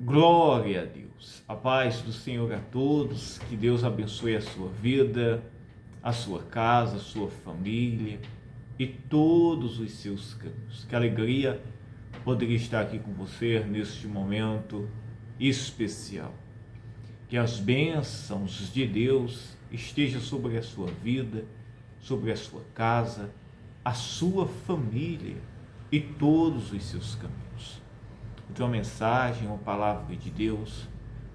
Glória a Deus. A paz do Senhor a todos. Que Deus abençoe a sua vida, a sua casa, a sua família e todos os seus caminhos. Que alegria poder estar aqui com você neste momento especial. Que as bênçãos de Deus estejam sobre a sua vida, sobre a sua casa, a sua família e todos os seus caminhos. De uma mensagem, uma palavra de Deus,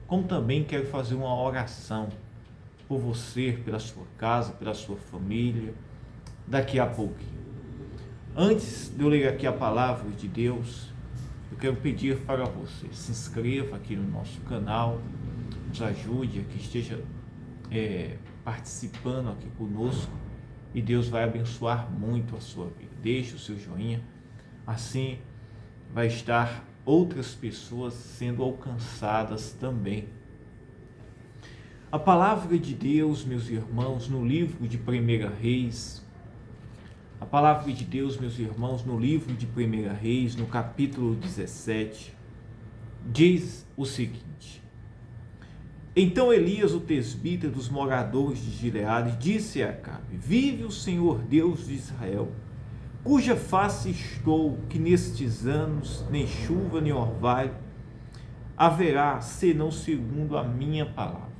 como também quero fazer uma oração por você, pela sua casa, pela sua família, daqui a pouquinho. Antes de eu ler aqui a palavra de Deus, eu quero pedir para você, se inscreva aqui no nosso canal, nos ajude, que esteja participando aqui conosco, e Deus vai abençoar muito a sua vida. Deixe o seu joinha, assim vai estar outras pessoas sendo alcançadas também. A palavra de Deus, meus irmãos, no livro de 1 Reis, a palavra de Deus, meus irmãos, no livro de 1 Reis, no capítulo 17, diz o seguinte: Então Elias, o tesbita dos moradores de Gileade, disse a Acabe: Vive o Senhor Deus de Israel, cuja face estou, que nestes anos nem chuva nem orvalho haverá, senão segundo a minha palavra.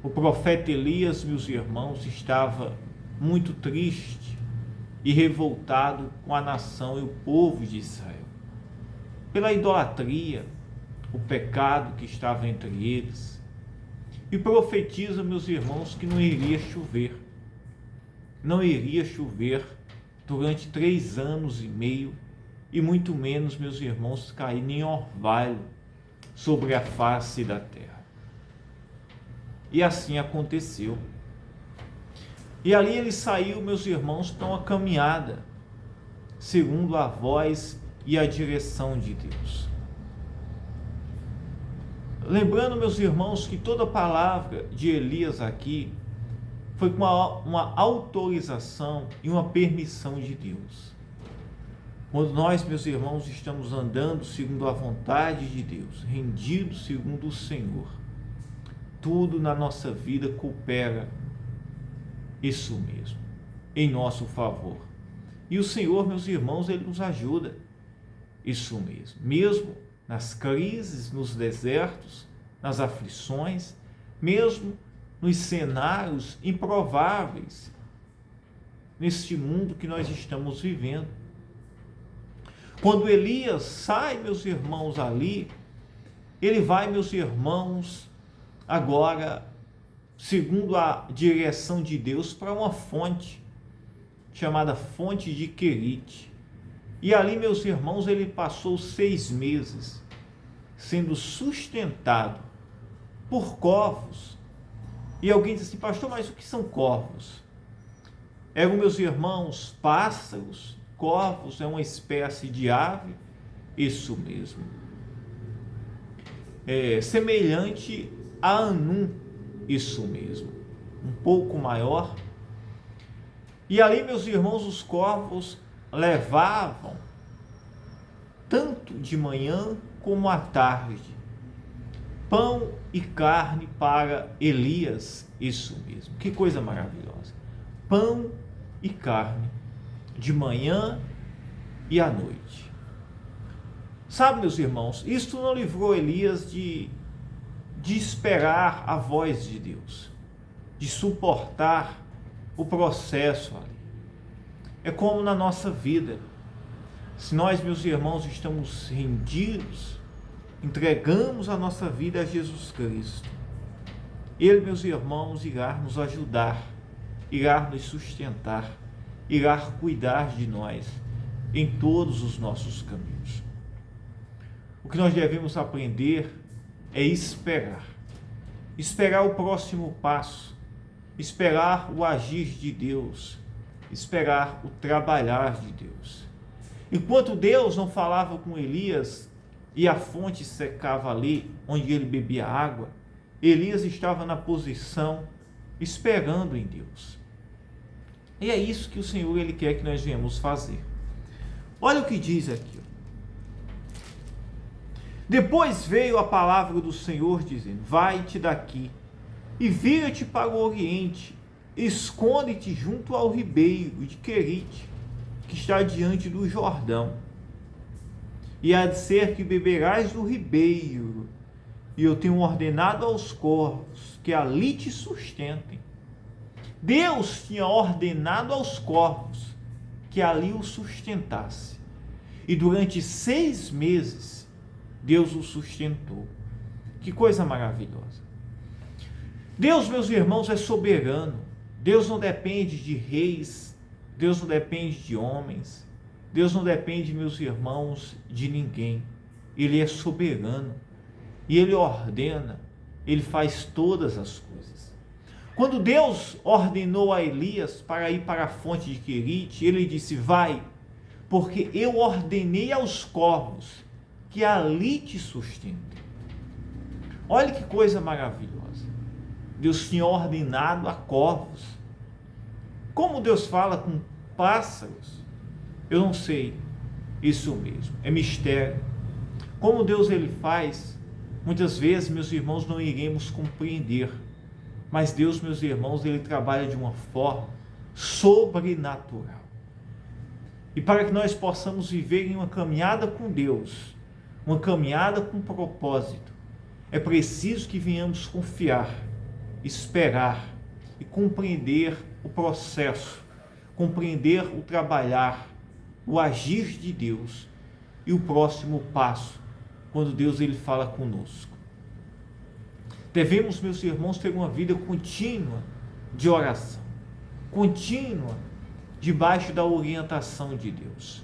O profeta Elias, meus irmãos, estava muito triste e revoltado com a nação e o povo de Israel, pela idolatria, o pecado que estava entre eles, e profetiza, meus irmãos, que não iria chover durante 3 anos e meio, e muito menos, meus irmãos, cair nem orvalho sobre a face da terra. E assim aconteceu. E ali ele saiu, meus irmãos, para uma caminhada, segundo a voz e a direção de Deus. Lembrando, meus irmãos, que toda palavra de Elias aqui foi com uma autorização e uma permissão de Deus. Quando nós, meus irmãos, estamos andando segundo a vontade de Deus, rendidos segundo o Senhor, tudo na nossa vida coopera, isso mesmo, em nosso favor. E o Senhor, meus irmãos, Ele nos ajuda, isso mesmo nas crises, nos desertos, nas aflições, mesmo nos cenários improváveis, neste mundo que nós estamos vivendo. Quando Elias sai, meus irmãos, ali, ele vai, meus irmãos, agora, segundo a direção de Deus, para uma fonte, chamada Fonte de Querite. E ali, meus irmãos, ele passou 6 meses, sendo sustentado por corvos. E alguém diz assim: pastor, mas o que são corvos? Eram, meus irmãos, pássaros. Corvos é uma espécie de ave, isso mesmo. Semelhante a anum, isso mesmo. Um pouco maior. E ali, meus irmãos, os corvos levavam, tanto de manhã como à tarde, pão e carne para Elias, isso mesmo. Que coisa maravilhosa. Pão e carne, de manhã e à noite. Sabe, meus irmãos, isto não livrou Elias de esperar a voz de Deus, de suportar o processo ali. É como na nossa vida. Se nós, meus irmãos, estamos rendidos, entregamos a nossa vida a Jesus Cristo, Ele, meus irmãos, irá nos ajudar, irá nos sustentar, irá cuidar de nós em todos os nossos caminhos. O que nós devemos aprender é esperar o próximo passo, esperar o agir de Deus, esperar o trabalhar de Deus. Enquanto Deus não falava com Elias e a fonte secava ali onde ele bebia água, Elias estava na posição esperando em Deus. E é isso que o Senhor Ele quer que nós venhamos fazer. Olha o que diz aqui. Depois veio a palavra do Senhor dizendo: vai-te daqui e vira-te para o oriente, esconde-te junto ao ribeiro de Querite, que está diante do Jordão. E há de ser que beberás do ribeiro, e eu tenho ordenado aos corvos que ali te sustentem. Deus tinha ordenado aos corvos que ali o sustentasse. E durante 6 meses, Deus o sustentou. Que coisa maravilhosa. Deus, meus irmãos, é soberano. Deus não depende de reis. Deus não depende de homens. Deus não depende, meus irmãos, de ninguém. Ele é soberano. E Ele ordena. Ele faz todas as coisas. Quando Deus ordenou a Elias para ir para a fonte de Querite, Ele disse: vai, porque eu ordenei aos corvos que ali te sustentem. Olha que coisa maravilhosa. Deus tinha ordenado a corvos. Como Deus fala com pássaros, eu não sei. Isso mesmo, é mistério. Como Deus ele faz, muitas vezes, meus irmãos, não iremos compreender. Mas Deus, meus irmãos, ele trabalha de uma forma sobrenatural. E para que nós possamos viver em uma caminhada com Deus, uma caminhada com propósito, é preciso que venhamos confiar, esperar e compreender o processo, compreender o trabalhar, o agir de Deus e o próximo passo, quando Deus ele fala conosco. Devemos, meus irmãos, ter uma vida contínua de oração, contínua, debaixo da orientação de Deus.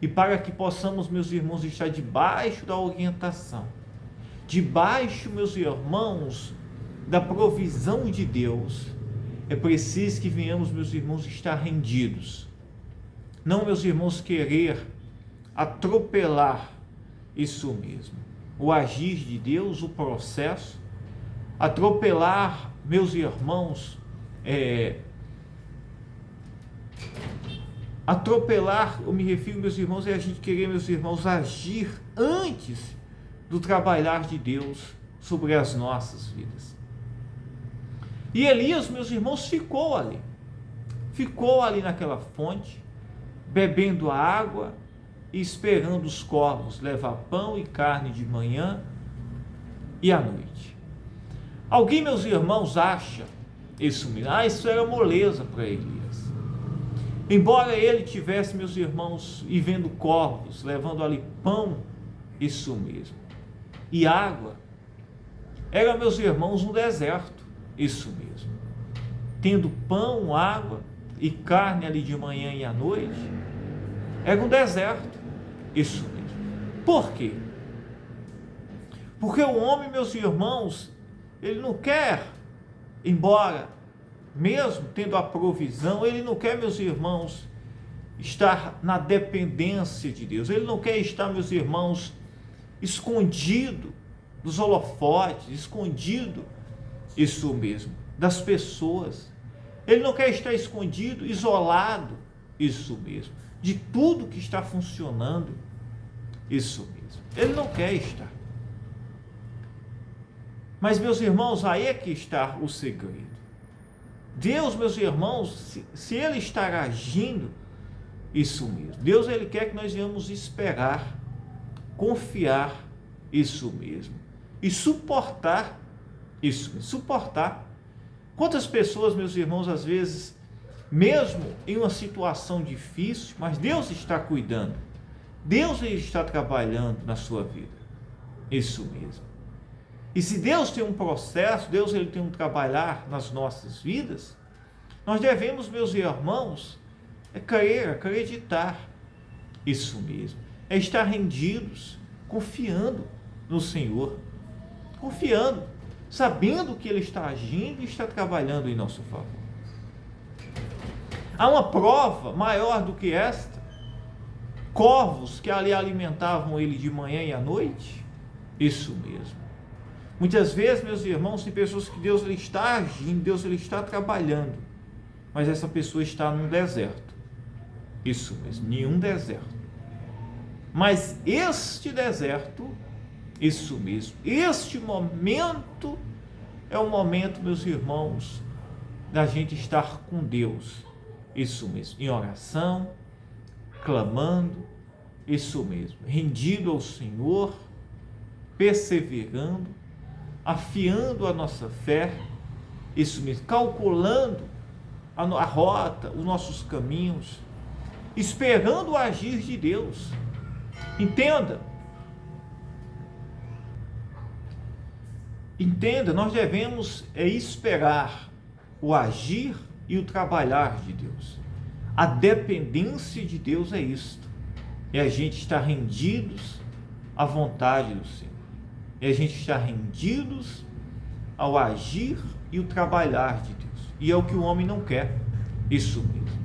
E para que possamos, meus irmãos, estar debaixo da orientação, debaixo, meus irmãos, da provisão de Deus, é preciso que venhamos, meus irmãos, estar rendidos. Não, meus irmãos, querer atropelar isso mesmo, o agir de Deus, o processo, atropelar, meus irmãos, atropelar, eu me refiro, meus irmãos, é a gente querer, meus irmãos, agir antes do trabalhar de Deus sobre as nossas vidas. E Elias, meus irmãos, ficou ali naquela fonte, bebendo a água e esperando os corvos levar pão e carne de manhã e à noite. Alguém, meus irmãos, acha isso mesmo? Isso era moleza para Elias. Embora ele tivesse, meus irmãos, e vendo corvos, levando ali pão, isso mesmo, e água, era, meus irmãos, um deserto, isso mesmo. Tendo pão, água e carne ali de manhã e à noite, era um deserto, isso mesmo. Por quê? Porque o homem, meus irmãos, ele não quer, embora, mesmo tendo a provisão, ele não quer, meus irmãos, estar na dependência de Deus. Ele não quer estar, meus irmãos, escondido dos holofotes, escondido, isso mesmo, das pessoas. Ele não quer estar escondido, isolado, isso mesmo, de tudo que está funcionando, isso mesmo. Ele não quer estar. Mas, meus irmãos, aí é que está o segredo. Deus, meus irmãos, se Ele está agindo, isso mesmo. Deus, Ele quer que nós venhamos esperar, confiar, isso mesmo. E suportar, isso mesmo, suportar. Quantas pessoas, meus irmãos, às vezes, mesmo em uma situação difícil, mas Deus está cuidando. Deus ele está trabalhando na sua vida. Isso mesmo. E se Deus tem um processo, Deus ele tem um trabalhar nas nossas vidas, nós devemos, meus irmãos, crer, acreditar. Isso mesmo. É estar rendidos, confiando no Senhor. Confiando, sabendo que Ele está agindo e está trabalhando em nosso favor. Há uma prova maior do que esta? Corvos que ali alimentavam ele de manhã e à noite? Isso mesmo. Muitas vezes, meus irmãos, tem pessoas que Deus ele está agindo, Deus ele está trabalhando, mas essa pessoa está num deserto. Isso mesmo, nenhum deserto. Mas este deserto Isso mesmo. Este momento é o momento, meus irmãos, da gente estar com Deus. Isso mesmo. Em oração, clamando, isso mesmo. Rendido ao Senhor, perseverando, afiando a nossa fé, isso mesmo. Calculando a rota, os nossos caminhos, esperando o agir de Deus. Entenda, nós devemos esperar o agir e o trabalhar de Deus. A dependência de Deus é isto, é a gente estar rendidos à vontade do Senhor, é a gente estar rendidos ao agir e o trabalhar de Deus, e é o que o homem não quer, isso mesmo.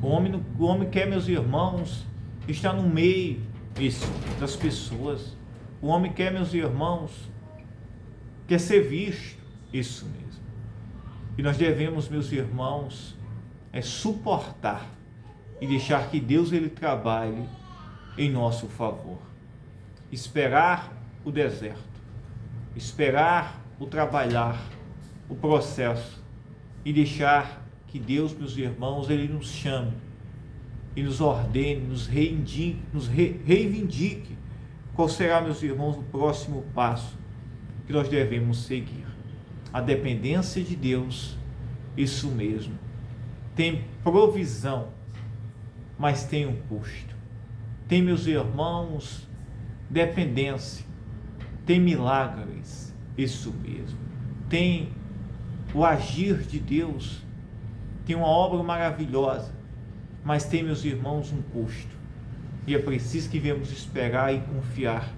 O homem quer, meus irmãos, estar no meio das pessoas. O homem quer, meus irmãos, quer ser visto, isso mesmo. E nós devemos, meus irmãos, suportar e deixar que Deus ele trabalhe em nosso favor. Esperar o deserto, esperar o trabalhar, o processo, e deixar que Deus, meus irmãos, ele nos chame e nos ordene, nos reivindique qual será, meus irmãos, o próximo passo que nós devemos seguir. A dependência de Deus, isso mesmo, tem provisão, mas tem um custo. Tem, meus irmãos, dependência, tem milagres, isso mesmo. Tem o agir de Deus, tem uma obra maravilhosa, mas tem, meus irmãos, um custo. E é preciso que venhamos esperar e confiar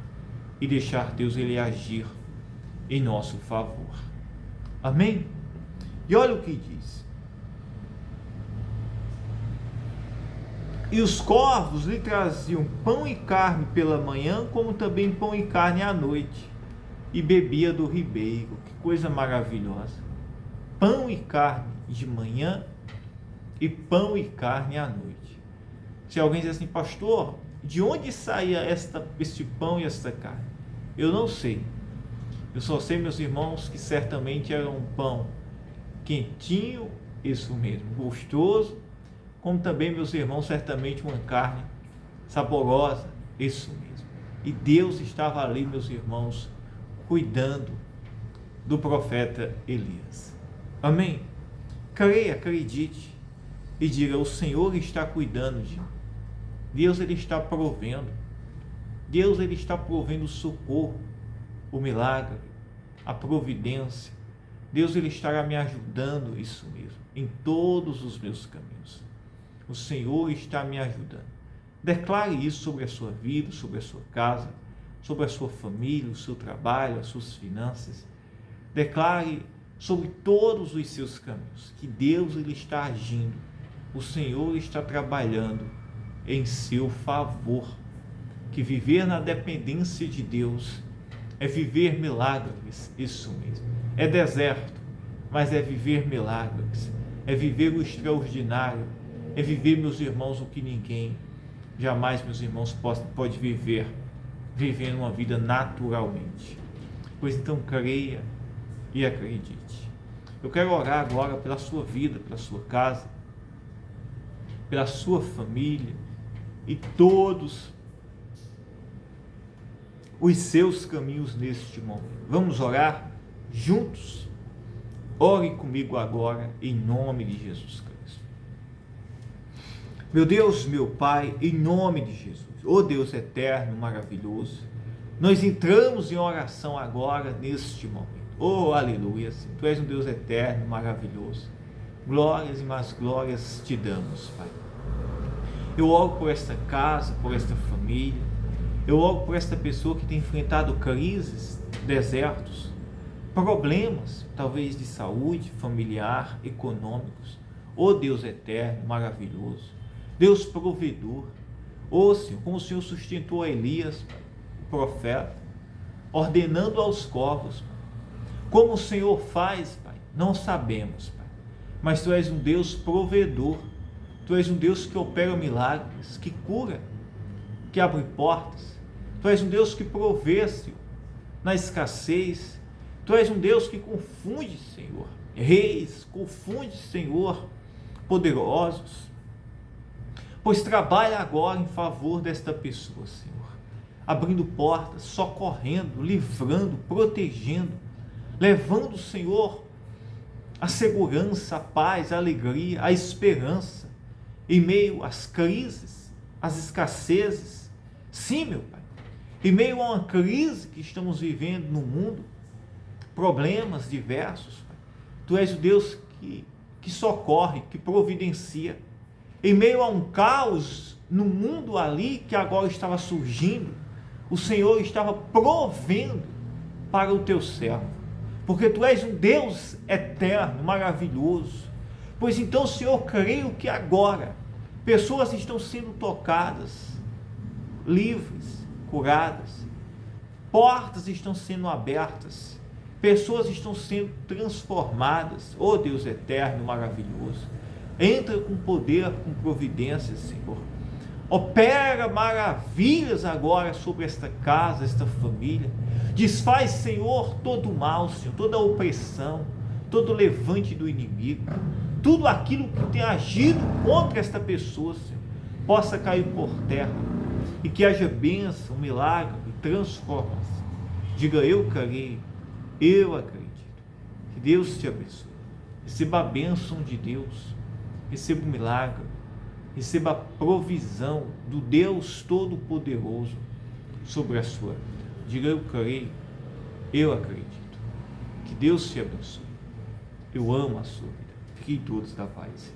e deixar Deus ele agir em nosso favor. Amém? E olha o que diz. E os corvos lhe traziam pão e carne pela manhã, como também pão e carne à noite, e bebia do ribeiro. Que coisa maravilhosa! Pão e carne de manhã e pão e carne à noite. Se alguém diz assim, pastor, de onde saía este pão e esta carne? Eu não sei. Eu só sei, meus irmãos, que certamente era um pão quentinho, isso mesmo, gostoso, como também, meus irmãos, certamente uma carne saborosa, isso mesmo. E Deus estava ali, meus irmãos, cuidando do profeta Elias. Amém? Creia, acredite e diga, o Senhor está cuidando de mim. Deus ele está provendo. Deus ele está provendo o socorro, o milagre, a providência. Deus ele estará me ajudando, isso mesmo, em todos os meus caminhos. O Senhor está me ajudando. Declare isso sobre a sua vida, sobre a sua casa, sobre a sua família, o seu trabalho, as suas finanças. Declare sobre todos os seus caminhos que Deus ele está agindo. O Senhor está trabalhando em seu favor. Que viver na dependência de Deus é viver milagres, isso mesmo. É deserto, mas é viver milagres. É viver o extraordinário. É viver, meus irmãos, o que ninguém jamais, meus irmãos, pode viver, vivendo uma vida naturalmente. Pois então, creia e acredite. Eu quero orar agora pela sua vida, pela sua casa, pela sua família e todos os seus caminhos neste momento. Vamos orar juntos? Ore comigo agora, em nome de Jesus Cristo. Meu Deus, meu Pai, em nome de Jesus, ó Deus eterno, maravilhoso, nós entramos em oração agora, neste momento. Oh, aleluia, Tu és um Deus eterno, maravilhoso. Glórias e mais glórias te damos, Pai. Eu oro por esta casa, por esta família. Eu oro por esta pessoa que tem enfrentado crises, desertos, problemas, talvez de saúde, familiar, econômicos. Oh, Deus eterno, maravilhoso. Deus provedor. Oh, Senhor, como o Senhor sustentou a Elias, Pai, o profeta, ordenando aos corvos, Pai. Como o Senhor faz, Pai, não sabemos, Pai, mas Tu és um Deus provedor. Tu és um Deus que opera milagres, que cura, que abre portas. Tu és um Deus que provê, Senhor, na escassez. Tu és um Deus que confunde, Senhor, reis, confunde, Senhor, poderosos. Pois trabalha agora em favor desta pessoa, Senhor, abrindo portas, socorrendo, livrando, protegendo, levando, Senhor, a segurança, a paz, a alegria, a esperança, em meio às crises, às escassezes. Sim, meu Pai, em meio a uma crise que estamos vivendo no mundo, problemas diversos, Pai, Tu és o Deus que socorre, que providencia. Em meio a um caos no mundo ali que agora estava surgindo, o Senhor estava provendo para o Teu servo, porque Tu és um Deus eterno, maravilhoso. Pois então, Senhor, creio que agora pessoas estão sendo tocadas, livres, curadas, portas estão sendo abertas, pessoas estão sendo transformadas. Oh Deus eterno, maravilhoso, entra com poder, com providência, Senhor. Opera maravilhas agora sobre esta casa, esta família. Desfaz, Senhor, todo o mal, Senhor, toda a opressão, todo o levante do inimigo, tudo aquilo que tem agido contra esta pessoa, Senhor, possa cair por terra, e que haja bênção, milagre e transformação. Diga: eu creio, eu acredito. Que Deus te abençoe. Receba a bênção de Deus, receba o milagre, receba a provisão do Deus Todo-Poderoso sobre a sua vida. Diga: eu creio, eu acredito. Que Deus te abençoe. Eu amo a sua vida. Fiquem todos da paz.